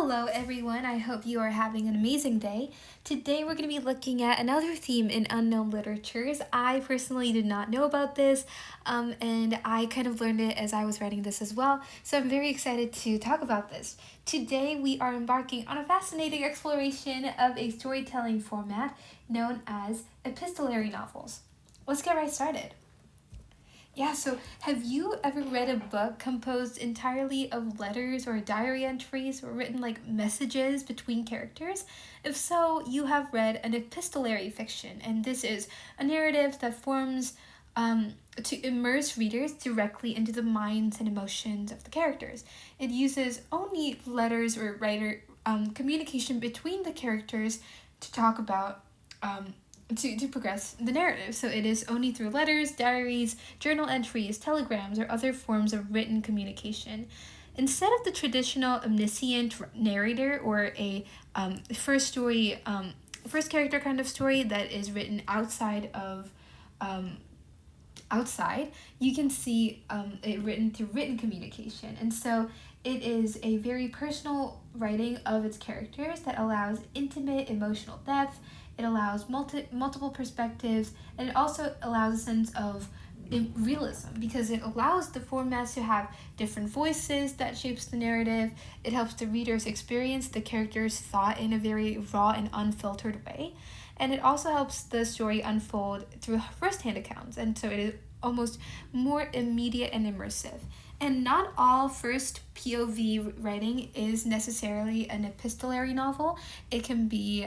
Hello, everyone. I hope you are having an amazing day. Today, we're going to be looking at another theme in unknown literatures. I personally did not know about this, and I kind of learned it as I was writing this as well. So, I'm very excited to talk about this. Today, we are embarking on a fascinating exploration of a storytelling format known as epistolary novels. Let's get right started. Yeah, so have you ever read a book composed entirely of letters or diary entries or written like messages between characters? If so, you have read an epistolary fiction, and this is a narrative that forms to immerse readers directly into the minds and emotions of the characters. It uses only letters or writer communication between the characters to talk about to progress the narrative. So it is only through letters, diaries, journal entries, telegrams, or other forms of written communication. Instead of the traditional omniscient narrator or a first character kind of story that is written um, outside, you can see it written through written communication. And so it is a very personal writing of its characters that allows intimate emotional depth. It allows multiple perspectives, and it also allows a sense of realism because it allows the formats to have different voices that shapes the narrative. It helps the readers experience the character's thought in a very raw and unfiltered way, and it also helps the story unfold through first-hand accounts, and so it is almost more immediate and immersive. And not all first POV writing is necessarily an epistolary novel. It can be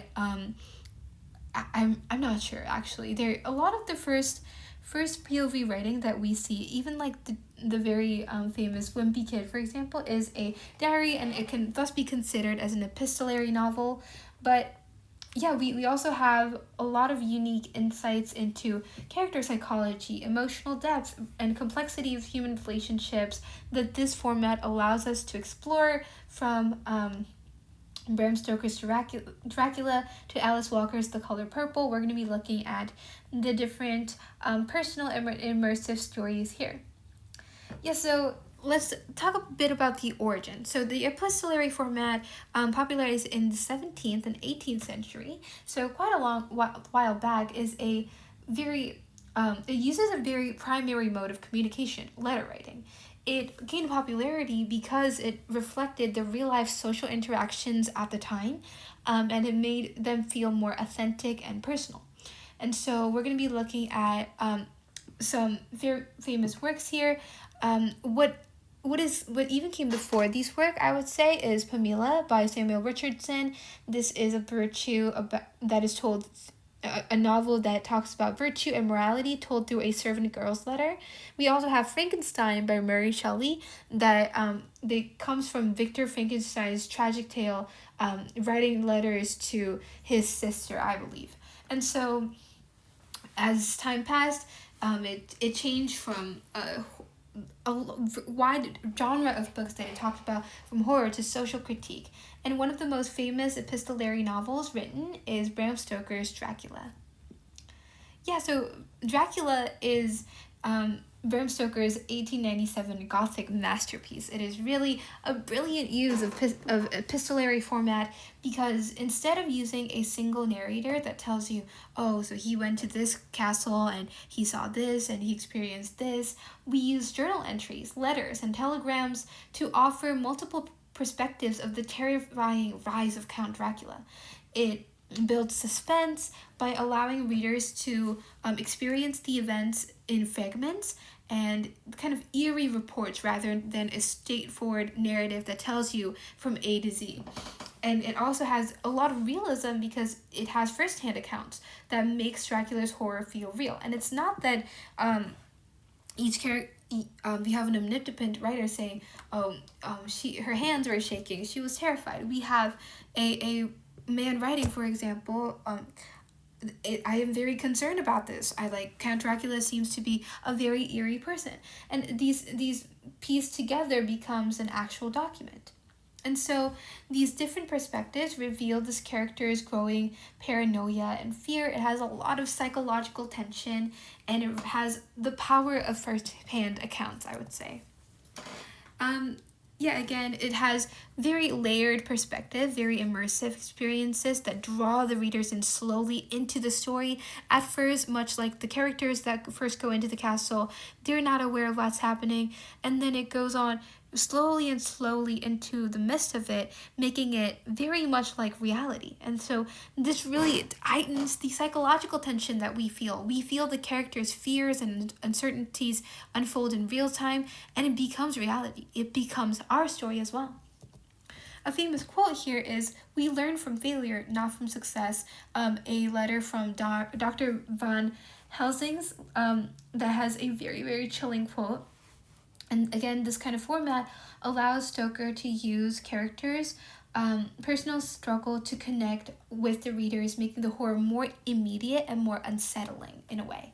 I'm not sure actually. There a lot of the first POV writing that we see, even like the very famous Wimpy Kid, for example, is a diary, and it can thus be considered as an epistolary novel. But yeah, we also have a lot of unique insights into character psychology, emotional depth, and complexity of human relationships that this format allows us to explore, from Bram Stoker's Dracula to Alice Walker's The Color Purple. We're going to be looking at the different personal and immersive stories here. Yeah, so let's talk a bit about the origin. So the epistolary format popularized in the 17th and 18th century, so quite a long while back, is a very it uses a very primary mode of communication, letter writing. It gained popularity because it reflected the real-life social interactions at the time, and it made them feel more authentic and personal. And so we're going to be looking at some very famous works here. What even came before these work, I would say, is Pamela by Samuel Richardson. This is a virtue that is told, a novel that talks about virtue and morality told through a servant girl's letter. We also have Frankenstein by Mary Shelley that comes from Victor Frankenstein's tragic tale, writing letters to his sister, I believe. And so as time passed, it changed from a wide genre of books that it talked about, from horror to social critique. And one of the most famous epistolary novels written is Bram Stoker's Dracula. Yeah, so Dracula is Bram Stoker's 1897 Gothic masterpiece. It is really a brilliant use of epistolary format because instead of using a single narrator that tells you, oh, so he went to this castle and he saw this and he experienced this, we use journal entries, letters, and telegrams to offer multiple perspectives of the terrifying rise of Count Dracula. It builds suspense by allowing readers to experience the events in fragments and kind of eerie reports rather than a straightforward narrative that tells you from A to Z. And it also has a lot of realism because it has first-hand accounts that makes Dracula's horror feel real. And it's not that each character, we have an omnipotent writer saying, her hands were shaking, she was terrified. We have a man writing, for example, I am very concerned about this. Count Dracula seems to be a very eerie person. And these pieced together becomes an actual document. And so these different perspectives reveal this character's growing paranoia and fear. It has a lot of psychological tension, and it has the power of first-hand accounts, I would say. Yeah, again, it has very layered perspective, very immersive experiences that draw the readers in slowly into the story. At first, much like the characters that first go into the castle, they're not aware of what's happening, and then it goes on slowly and slowly into the midst of it, making it very much like reality. And so this really heightens the psychological tension that we feel. We feel the characters' fears and uncertainties unfold in real time, and it becomes reality. It becomes our story as well. A famous quote here is, "We learn from failure, not from success." A letter from Dr. Van Helsing's that has a very, very chilling quote. And again, this kind of format allows Stoker to use characters' personal struggle to connect with the readers, making the horror more immediate and more unsettling in a way.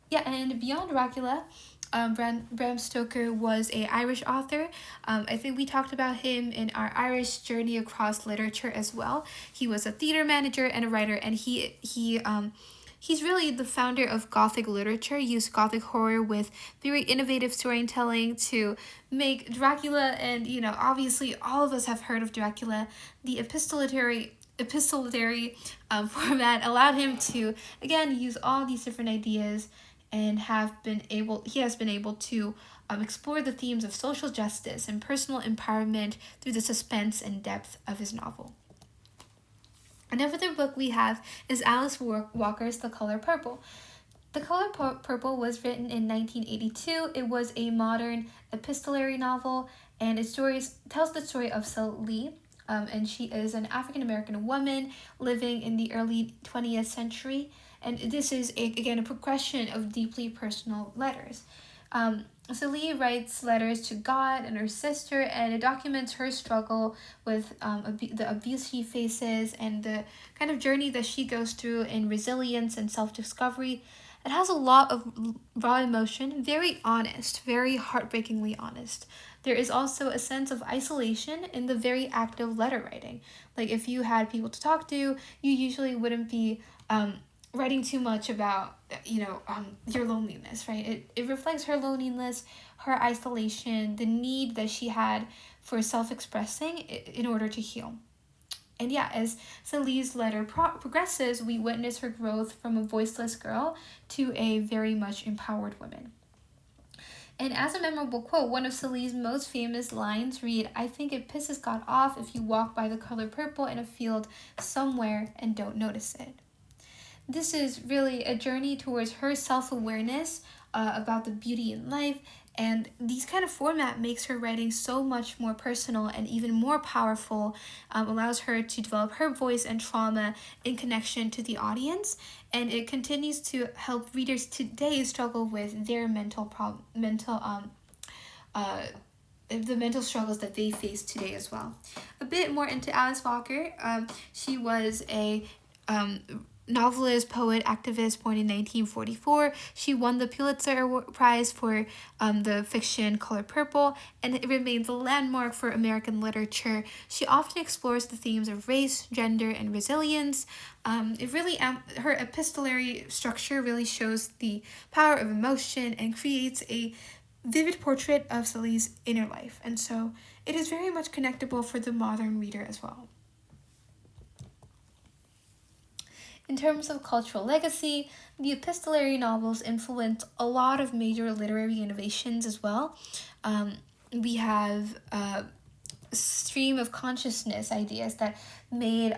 Yeah, and beyond Dracula, Bram Stoker was a Irish author. I think we talked about him in our Irish journey across literature as well. He was a theater manager and a writer, and he's really the founder of Gothic literature. Used Gothic horror with very innovative storytelling to make Dracula, and obviously all of us have heard of Dracula. The epistolary format allowed him to again use all these different ideas, and he has been able to explore the themes of social justice and personal empowerment through the suspense and depth of his novel. Another book we have is Alice Walker's The Color Purple. The Color Purple was written in 1982. It was a modern epistolary novel, and it tells the story of Celie, and she is an African-American woman living in the early 20th century. And this is, again, a progression of deeply personal letters. Celie writes letters to God and her sister, and it documents her struggle with the abuse she faces and the kind of journey that she goes through in resilience and self-discovery. It has a lot of raw emotion, very honest, very heartbreakingly honest. There is also a sense of isolation in the very act of letter writing. Like, if you had people to talk to, you usually wouldn't be writing too much about your loneliness, right? It reflects her loneliness, her isolation, the need that she had for self-expressing in order to heal. And yeah, as Celie's letter progresses, we witness her growth from a voiceless girl to a very much empowered woman. And as a memorable quote, one of Celie's most famous lines read, "I think it pisses God off if you walk by the color purple in a field somewhere and don't notice it." This is really a journey towards her self-awareness about the beauty in life, and these kind of format makes her writing so much more personal and even more powerful, allows her to develop her voice and trauma in connection to the audience, and it continues to help readers today struggle with their the mental struggles that they face today as well. A bit more into Alice Walker. She was a novelist, poet, activist, born in 1944. She won the Pulitzer Prize for the fiction Color Purple, and it remains a landmark for American literature. She often explores the themes of race, gender, and resilience. Her epistolary structure really shows the power of emotion and creates a vivid portrait of Celie's inner life, and so it is very much connectable for the modern reader as well. In terms of cultural legacy, the epistolary novels influenced a lot of major literary innovations as well. We have stream of consciousness ideas that made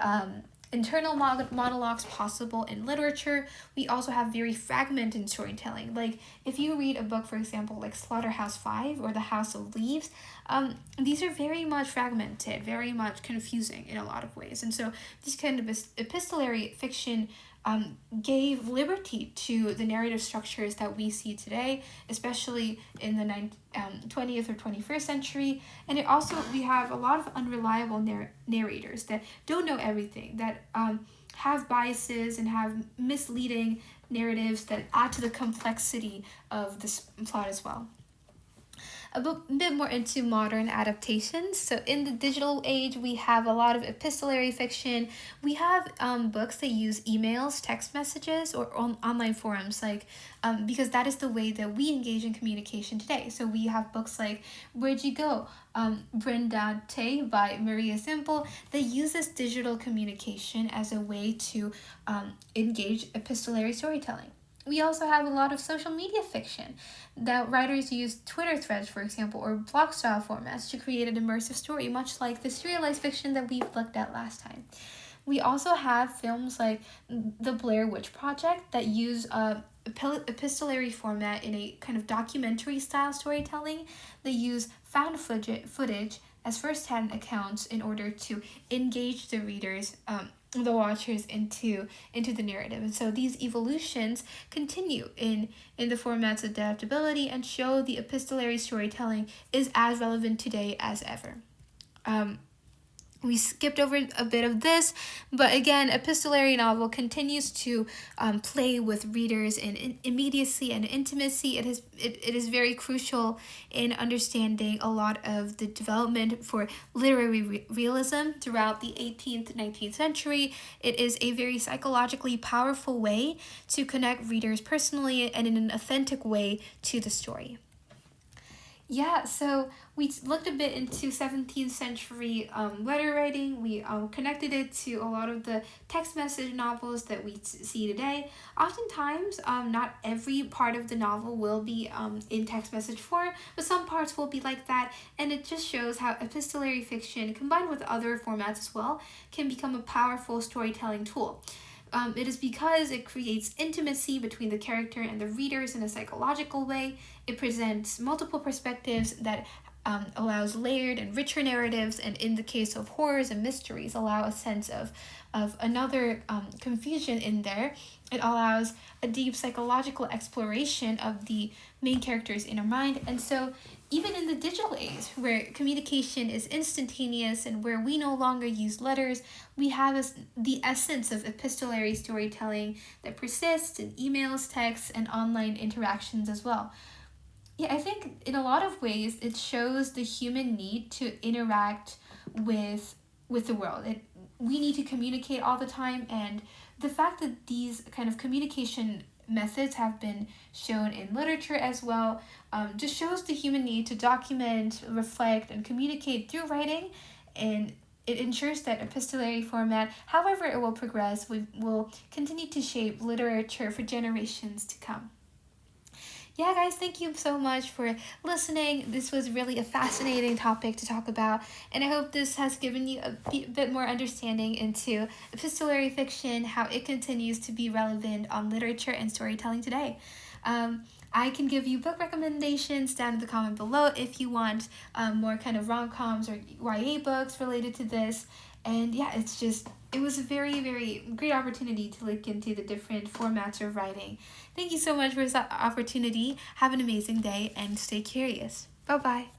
internal monologues possible in literature. We also have very fragmented storytelling. Like, if you read a book, for example, like Slaughterhouse-Five or The House of Leaves, these are very much fragmented, very much confusing in a lot of ways. And so this kind of epistolary fiction gave liberty to the narrative structures that we see today, especially in the 20th or 21st century. And we have a lot of unreliable narrators that don't know everything, that have biases and have misleading narratives that add to the complexity of this plot as well. bit more into modern adaptations. So in the digital age, we have a lot of epistolary fiction. We have books that use emails, text messages, or online forums, like because that is the way that we engage in communication today. So we have books like Where'd You Go? Brindante by Maria Simple that uses digital communication as a way to engage epistolary storytelling. We also have a lot of social media fiction that writers use Twitter threads, for example, or blog style formats to create an immersive story, much like the serialized fiction that we've looked at last time. We also have films like The Blair Witch Project that use epistolary format in a kind of documentary style storytelling. They use found footage as first-hand accounts in order to engage the readers, the watchers, into the narrative. And so these evolutions continue in the format's adaptability and show the epistolary storytelling is as relevant today as ever. We skipped over a bit of this, but again, epistolary novel continues to play with readers in immediacy and intimacy. It is very crucial in understanding a lot of the development for literary realism throughout the 18th, 19th century. It is a very psychologically powerful way to connect readers personally and in an authentic way to the story. Yeah, so we looked a bit into 17th century letter writing. We connected it to a lot of the text message novels that we see today. Oftentimes, not every part of the novel will be in text message form, but some parts will be like that, and it just shows how epistolary fiction, combined with other formats as well, can become a powerful storytelling tool. It is because it creates intimacy between the character and the readers in a psychological way. It presents multiple perspectives that allows layered and richer narratives, and in the case of horrors and mysteries, allow a sense of another confusion in there. It allows a deep psychological exploration of the main character's inner mind. And so even in the digital age, where communication is instantaneous and where we no longer use letters, we have the essence of epistolary storytelling that persists in emails, texts, and online interactions as well. Yeah, I think in a lot of ways it shows the human need to interact with the world. We need to communicate all the time, and the fact that these kind of communication methods have been shown in literature as well just shows the human need to document, reflect, and communicate through writing, and it ensures that epistolary format, however it will progress, will continue to shape literature for generations to come. Yeah, guys, thank you so much for listening. This was really a fascinating topic to talk about, and I hope this has given you a bit more understanding into epistolary fiction, how it continues to be relevant on literature and storytelling today. I can give you book recommendations down in the comment below if you want more kind of rom-coms or YA books related to this. And yeah, it was a very, very great opportunity to look into the different formats of writing. Thank you so much for this opportunity. Have an amazing day and stay curious. Bye-bye.